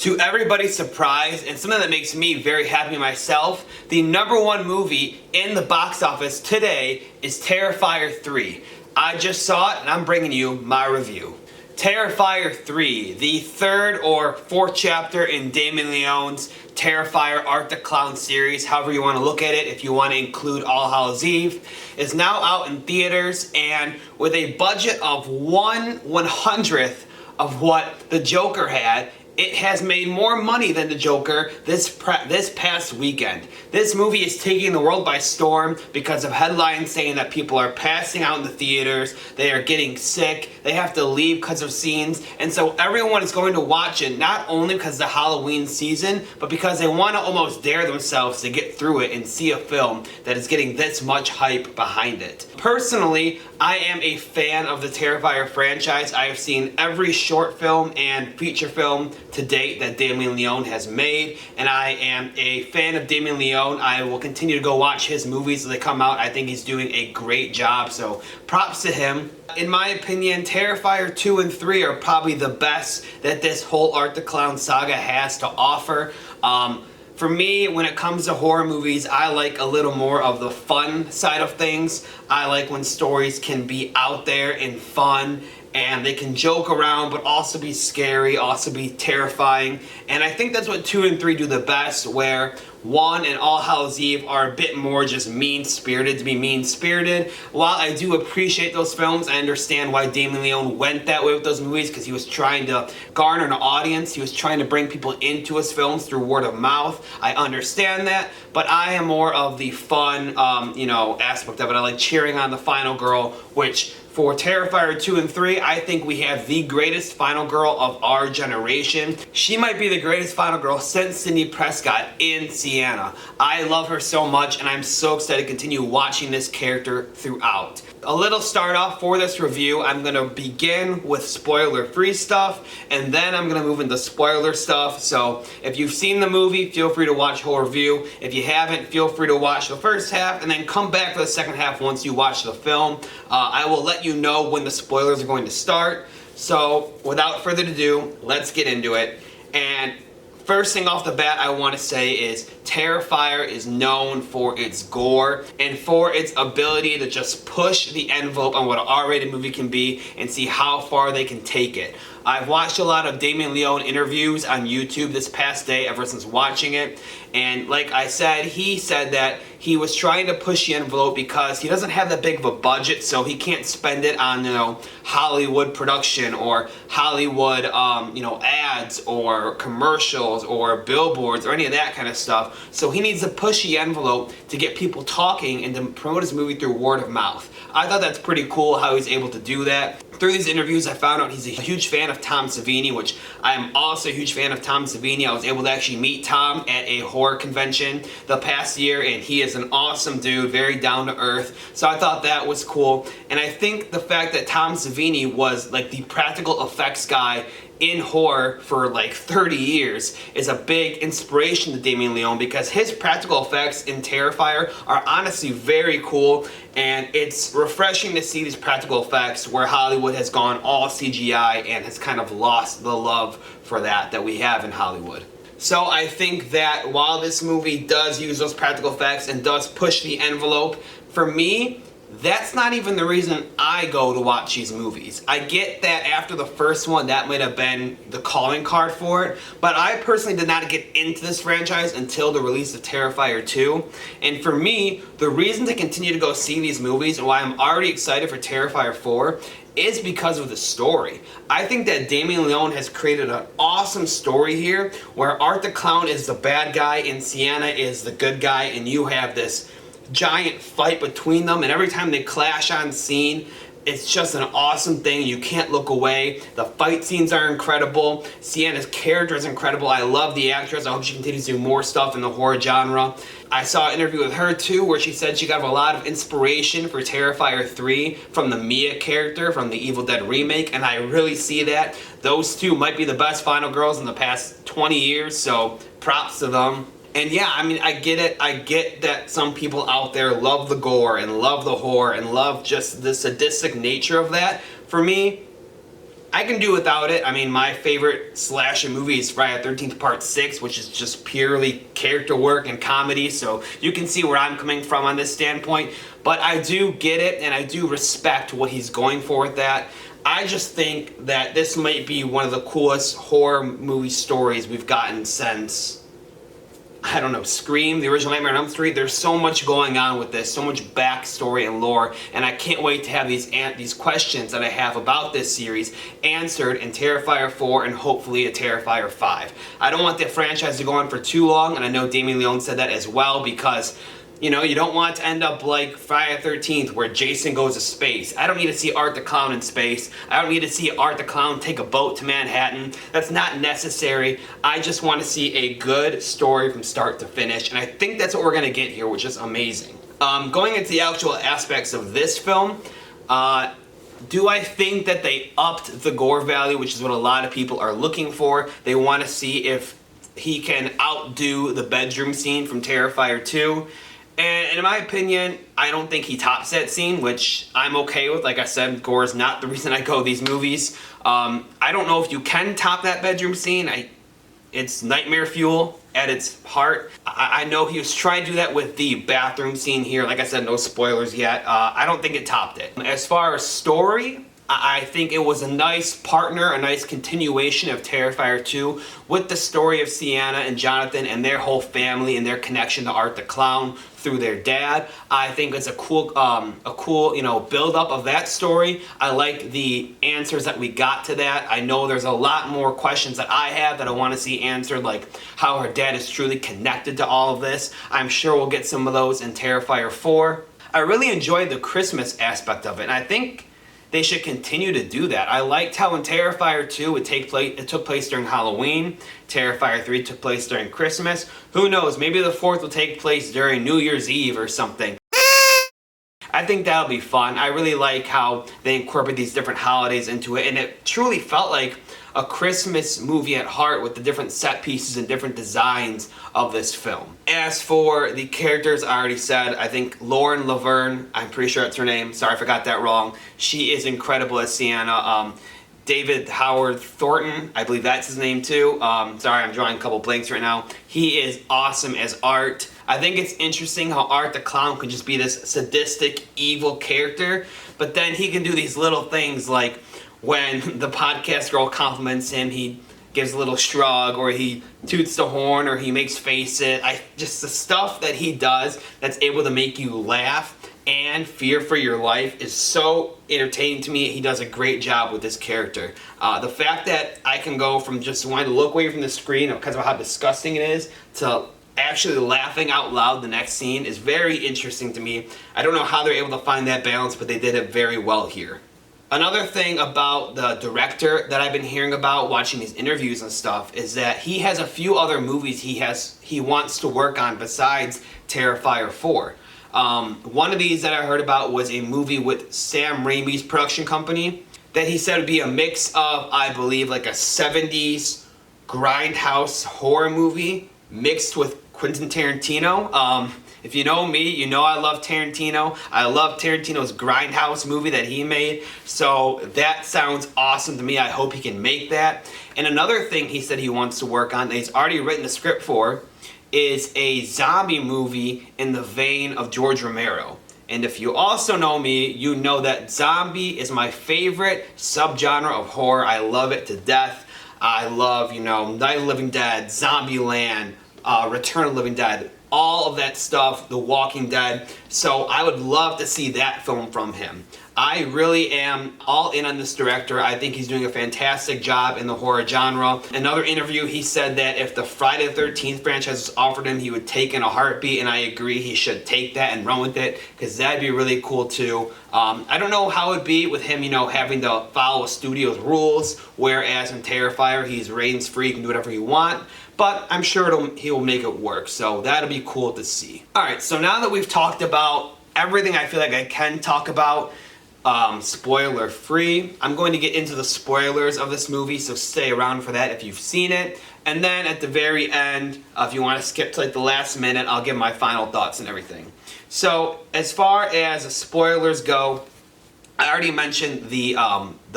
To everybody's surprise, and something that makes me very happy myself, the #1 movie in the box office today is Terrifier 3. I just saw it and I'm bringing you my review. Terrifier 3, the third or fourth chapter in Damien Leone's Terrifier Art the Clown series, however you want to look at it, if you want to include All Hallows Eve, is now out in theaters, and with a budget of 1/100th of what the Joker had, it has made more money than the Joker this past weekend. This movie is taking the world by storm because of headlines saying that people are passing out in the theaters, they are getting sick, they have to leave because of scenes, and so everyone is going to watch it not only because of the Halloween season, but because they want to almost dare themselves to get through it and see a film that is getting this much hype behind it. Personally, I am a fan of the Terrifier franchise. I have seen every short film and feature film to date that Damien Leone has made, and I am a fan of Damien Leone. I will continue to go watch his movies as they come out. I think he's doing a great job, so props to him. In my opinion, Terrifier 2 and 3 are probably the best that this whole Art the Clown saga has to offer. For me, when it comes to horror movies, I like a little more of the fun side of things. I like when stories can be out there and fun, and they can joke around but also be scary, also be terrifying. And I think that's what 2 and 3 do the best, where 1 and All Hallows Eve are a bit more just mean-spirited to be mean-spirited. While I do appreciate those films, I understand why Damien Leone went that way with those movies, because he was trying to garner an audience. He was trying to bring people into his films through word of mouth. I understand that, but I am more of the fun, aspect of it. I like cheering on the final girl, which for Terrifier 2 and 3, I think we have the greatest final girl of our generation. She might be the greatest final girl since Sidney Prescott in Sienna. I love her so much, and I'm so excited to continue watching this character throughout. A little start off for this review. I'm going to begin with spoiler-free stuff, and then I'm going to move into spoiler stuff. So if you've seen the movie, feel free to watch whole review. If you haven't, feel free to watch the first half, and then come back for the second half once you watch the film. I will let you know when the spoilers are going to start. So without further ado, let's get into it. And first thing off the bat I want to say is Terrifier is known for its gore and for its ability to just push the envelope on what an R-rated movie can be and see how far they can take it. I've watched a lot of Damien Leone interviews on YouTube this past day ever since watching it, and like I said, he said that he was trying to push the envelope because he doesn't have that big of a budget, so he can't spend it on, Hollywood production or Hollywood, ads or commercials or billboards or any of that kind of stuff. So he needs to push the envelope to get people talking and to promote his movie through word of mouth. I thought that's pretty cool how he's able to do that. Through these interviews, I found out he's a huge fan of Tom Savini, which I am also a huge fan of Tom Savini. I was able to actually meet Tom at a horror convention the past year, and he is an awesome dude, very down to earth. So I thought that was cool. And I think the fact that Tom Savini was like the practical effects guy in horror for like 30 years is a big inspiration to Damien Leone, because his practical effects in Terrifier are honestly very cool, and it's refreshing to see these practical effects where Hollywood has gone all CGI and has kind of lost the love for that we have in Hollywood. So I think that while this movie does use those practical effects and does push the envelope, for me, that's not even the reason I go to watch these movies. I get that after the first one, that might have been the calling card for it, but I personally did not get into this franchise until the release of Terrifier 2. And for me, the reason to continue to go see these movies and why I'm already excited for Terrifier 4 is because of the story. I think that Damien Leone has created an awesome story here, where Art the Clown is the bad guy and Sienna is the good guy, and you have this giant fight between them, and every time they clash on scene, it's just an awesome thing. You can't look away. The fight scenes are incredible. Sienna's character is incredible. I love the actress. I hope she continues to do more stuff in the horror genre. I saw an interview with her too, where she said she got a lot of inspiration for Terrifier 3 from the Mia character from the Evil Dead remake, and I really see that. Those two might be the best final girls in the past 20 years, so props to them. And yeah, I mean, I get it. I get that some people out there love the gore and love the horror and love just the sadistic nature of that. For me, I can do without it. I mean, my favorite slasher movie is Friday the 13th Part 6, which is just purely character work and comedy, so you can see where I'm coming from on this standpoint. But I do get it, and I do respect what he's going for with that. I just think that this might be one of the coolest horror movie stories we've gotten since, I don't know, Scream, the original Nightmare on Elm Street. There's so much going on with this, so much backstory and lore, and I can't wait to have these questions that I have about this series answered in Terrifier 4 and hopefully a Terrifier 5. I don't want the franchise to go on for too long, and I know Damien Leone said that as well, because you know, you don't want to end up like Friday the 13th where Jason goes to space. I don't need to see Art the Clown in space. I don't need to see Art the Clown take a boat to Manhattan. That's not necessary. I just want to see a good story from start to finish, and I think that's what we're going to get here, which is amazing. Going into the actual aspects of this film, do I think that they upped the gore value, which is what a lot of people are looking for? They want to see if he can outdo the bedroom scene from Terrifier 2. And in my opinion, I don't think he tops that scene, which I'm okay with. Like I said, gore is not the reason I go to these movies. I don't know if you can top that bedroom scene. It's nightmare fuel at its heart. I know he was trying to do that with the bathroom scene here. Like I said, no spoilers yet. I don't think it topped it. As far as story, I think it was a nice partner, a nice continuation of Terrifier 2 with the story of Sienna and Jonathan and their whole family and their connection to Art the Clown through their dad. I think it's a cool build up of that story. I like the answers that we got to that. I know there's a lot more questions that I have that I want to see answered, like how her dad is truly connected to all of this. I'm sure we'll get some of those in Terrifier 4. I really enjoyed the Christmas aspect of it, and I think they should continue to do that. I liked how in Terrifier 2 it took place during Halloween. Terrifier 3 took place during Christmas. Who knows, maybe the 4th will take place during New Year's Eve or something. I think that'll be fun. I really like how they incorporate these different holidays into it, and it truly felt like a Christmas movie at heart with the different set pieces and different designs of this film. As for the characters, I already said, I think Lauren Laverne, I'm pretty sure that's her name, sorry if I got that wrong, she is incredible as Sienna. David Howard Thornton, I believe that's his name too. Sorry, I'm drawing a couple blanks right now. He is awesome as Art. I think it's interesting how Art the Clown can just be this sadistic, evil character, but then he can do these little things like when the podcast girl compliments him, he gives a little shrug, or he toots the horn, or he makes faces. Just the stuff that he does that's able to make you laugh and fear for your life is so entertaining to me. He does a great job with this character. The fact that I can go from just wanting to look away from the screen because of how disgusting it is to actually laughing out loud the next scene is very interesting to me. I don't know how they're able to find that balance, but they did it very well here. Another thing about the director that I've been hearing about watching these interviews and stuff is that he has a few other movies he wants to work on besides Terrifier 4. One of these that I heard about was a movie with Sam Raimi's production company that he said would be a mix of, I believe, like a 70s grindhouse horror movie mixed with Quentin Tarantino. If you know me, you know I love Tarantino. I love Tarantino's Grindhouse movie that he made. So that sounds awesome to me. I hope he can make that. And another thing he said he wants to work on that he's already written the script for is a zombie movie in the vein of George Romero. And if you also know me, you know that zombie is my favorite subgenre of horror. I love it to death. I love, Night of the Living Dead, Zombieland, Return of the Living Dead, all of that stuff, The Walking Dead. So I would love to see that film from him. I really am all in on this director. I think he's doing a fantastic job in the horror genre. Another interview, he said that if the Friday the 13th franchise was offered him, he would take in a heartbeat, and I agree he should take that and run with it, because that'd be really cool too. I don't know how it'd be with him, having to follow a studio's rules, whereas in Terrifier, he's reigns free, he can do whatever he wants. But I'm sure he will make it work, so that'll be cool to see. Alright, so now that we've talked about everything I feel like I can talk about, spoiler free, I'm going to get into the spoilers of this movie, so stay around for that if you've seen it. And then at the very end, if you want to skip to like the last minute, I'll give my final thoughts and everything. So as far as the spoilers go, I already mentioned the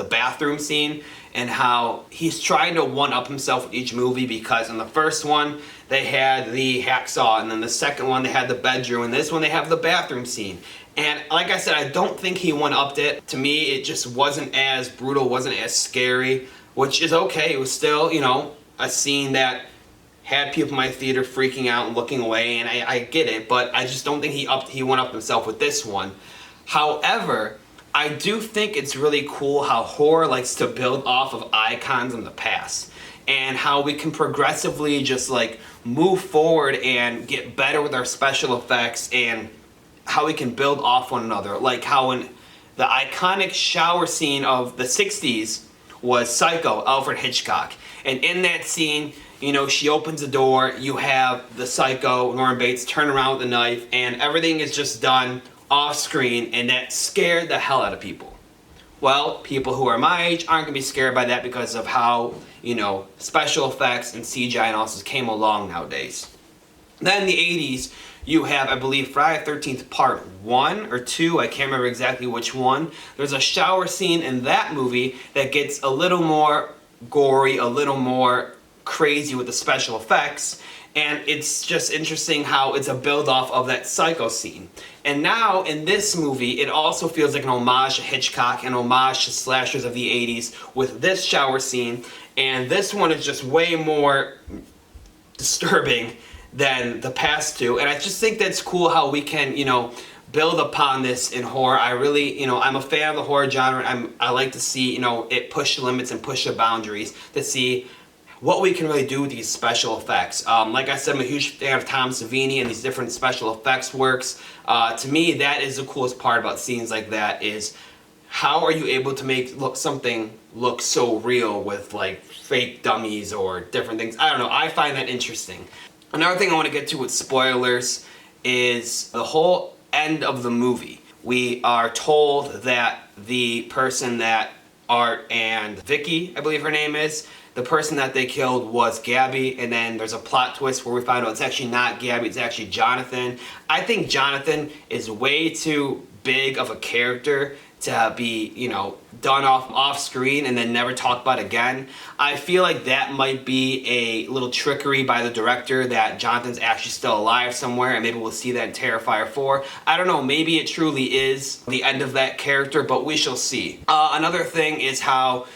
bathroom scene and how he's trying to one-up himself with each movie, because in the first one they had the hacksaw, and then the second one they had the bedroom, and this one they have the bathroom scene. And like I said, I don't think he one-upped it. To me, it just wasn't as brutal, wasn't as scary, which is okay. It was still, you know, a scene that had people in my theater freaking out and looking away, and I get it, but I just don't think he one-upped himself with this one. However, I do think it's really cool how horror likes to build off of icons in the past, and how we can progressively just like move forward and get better with our special effects, and how we can build off one another. Like how in the iconic shower scene of the 60s was Psycho, Alfred Hitchcock. And in that scene, you know, she opens the door, you have the psycho, Norman Bates, turn around with the knife, and everything is just done off screen, and that scared the hell out of people. Well, people who are my age aren't going to be scared by that because of how, you know, special effects and CGI analysis came along nowadays. Then in the 80s, you have, I believe, Friday the 13th Part 1 or 2, I can't remember exactly which one. There's a shower scene in that movie that gets a little more gory, a little more crazy with the special effects, and it's just interesting how it's a build-off of that Psycho scene. And now, in this movie, it also feels like an homage to Hitchcock, an homage to slashers of the 80s with this shower scene, and this one is just way more disturbing than the past two, and I just think that's cool how we can, you know, build upon this in horror. I really, you know, I'm a fan of the horror genre. I like to see, you know, it push the limits and push the boundaries to see what we can really do with these special effects. Like I said, I'm a huge fan of Tom Savini and these different special effects works. To me, that is the coolest part about scenes like that, is how are you able to make something look so real with like fake dummies or different things. I don't know, I find that interesting. Another thing I want to get to with spoilers is the whole end of the movie. We are told that the person that Art and Vicky, I believe her name is, the person that they killed was Gabby, and then there's a plot twist where we find out it's actually not Gabby, it's actually Jonathan. I think Jonathan is way too big of a character to be, you know, done off screen and then never talked about again. I feel like that might be a little trickery by the director, that Jonathan's actually still alive somewhere, and maybe we'll see that in Terrifier 4. I don't know, maybe it truly is the end of that character, but we shall see. Another thing is how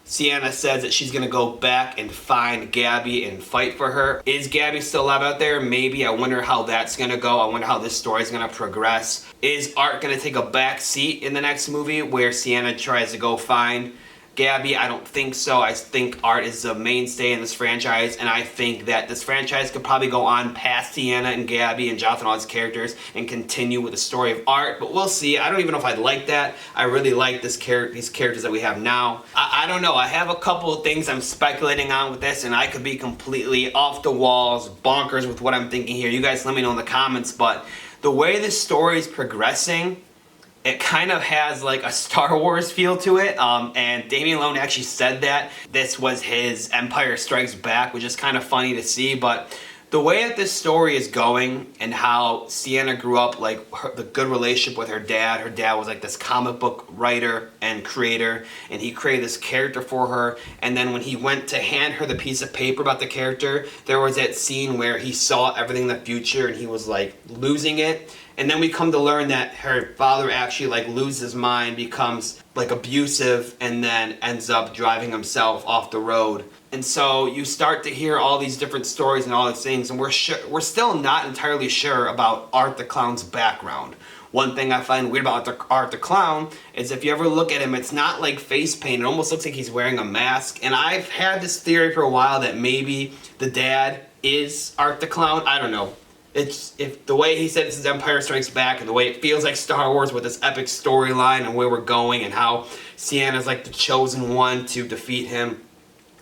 Sienna says that she's gonna go back and find Gabby and fight for her. Is Gabby still alive out there? Maybe. I wonder how that's gonna go. I wonder how this story is gonna progress. Is Art gonna take a back seat in the next movie where Sienna tries to go find Gabby? I don't think so. I think Art is the mainstay in this franchise, and I think that this franchise could probably go on past Sienna and Gabby and Jonathan, all his characters, and continue with the story of Art, but we'll see. I don't even know if I'd like that. I really like these characters that we have now. I don't know. I have a couple of things I'm speculating on with this, and I could be completely off the walls, bonkers with what I'm thinking here. You guys let me know in the comments, but the way this story is progressing, it kind of has like a Star Wars feel to it, and Damien Leone actually said that this was his Empire Strikes Back, which is kind of funny to see. But the way that this story is going and how Sienna grew up, like the good relationship with her dad was like this comic book writer and creator, and he created this character for her, and then when he went to hand her the piece of paper about the character, there was that scene where he saw everything in the future and he was like losing it. And then we come to learn that her father actually like loses his mind, becomes like abusive, and then ends up driving himself off the road. And so you start to hear all these different stories and all these things, and we're still not entirely sure about Art the Clown's background. One thing I find weird about Art the Clown is if you ever look at him, it's not like face paint. It almost looks like he's wearing a mask. And I've had this theory for a while that maybe the dad is Art the Clown. I don't know. It's if the way he said this is Empire Strikes Back, and the way it feels like Star Wars with this epic storyline and where we're going and how Sienna's like the chosen one to defeat him.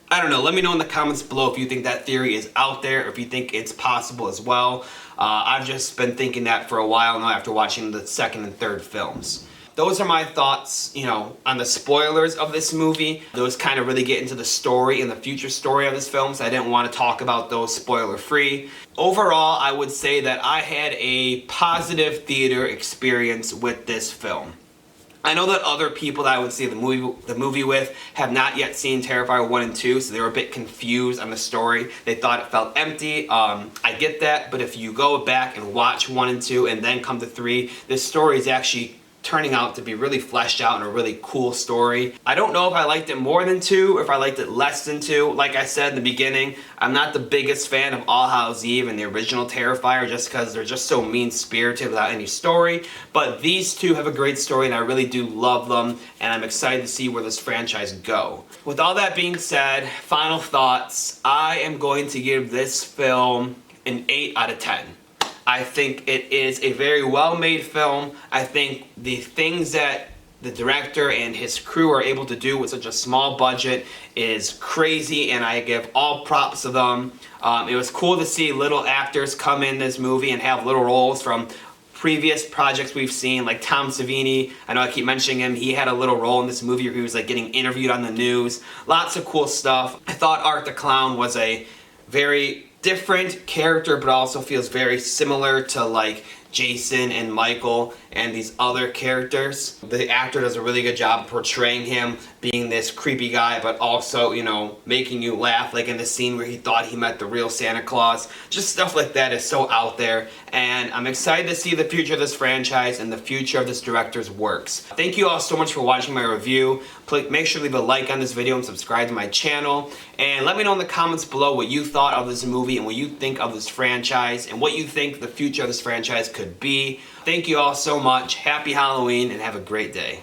I don't know. Let me know in the comments below if you think that theory is out there or if you think it's possible as well. I've just been thinking that for a while now after watching the second and third films. Those are my thoughts, you know, on the spoilers of this movie. Those kind of really get into the story and the future story of this film, so I didn't want to talk about those spoiler-free. Overall, I would say that I had a positive theater experience with this film. I know that other people that I would see the movie with have not yet seen Terrifier 1 and 2, so they were a bit confused on the story. They thought it felt empty. I get that, but if you go back and watch 1 and 2 and then come to 3, this story is actually turning out to be really fleshed out and a really cool story. I don't know if I liked it more than 2 or if I liked it less than 2. Like I said in the beginning, I'm not the biggest fan of All Hallows Eve and the original Terrifier just because they're just so mean-spirited without any story. But these two have a great story and I really do love them, and I'm excited to see where this franchise go. With all that being said, final thoughts. I am going to give this film an 8 out of 10. I think it is a very well-made film. I think the things that the director and his crew are able to do with such a small budget is crazy, and I give all props to them. It was cool to see little actors come in this movie and have little roles from previous projects we've seen, like Tom Savini. I know I keep mentioning him. He had a little role in this movie where he was like getting interviewed on the news. Lots of cool stuff. I thought Art the Clown was a very different character, but also feels very similar to like Jason and Michael and these other characters. The actor does a really good job portraying him being this creepy guy, but also, you know, making you laugh, like in the scene where he thought he met the real Santa Claus. Just stuff like that is so out there, and I'm excited to see the future of this franchise and the future of this director's works. Thank you all so much for watching my review. Please make sure to leave a like on this video and subscribe to my channel, and let me know in the comments below what you thought of this movie and what you think of this franchise and what you think the future of this franchise could be. Thank you all so much. Happy Halloween and have a great day.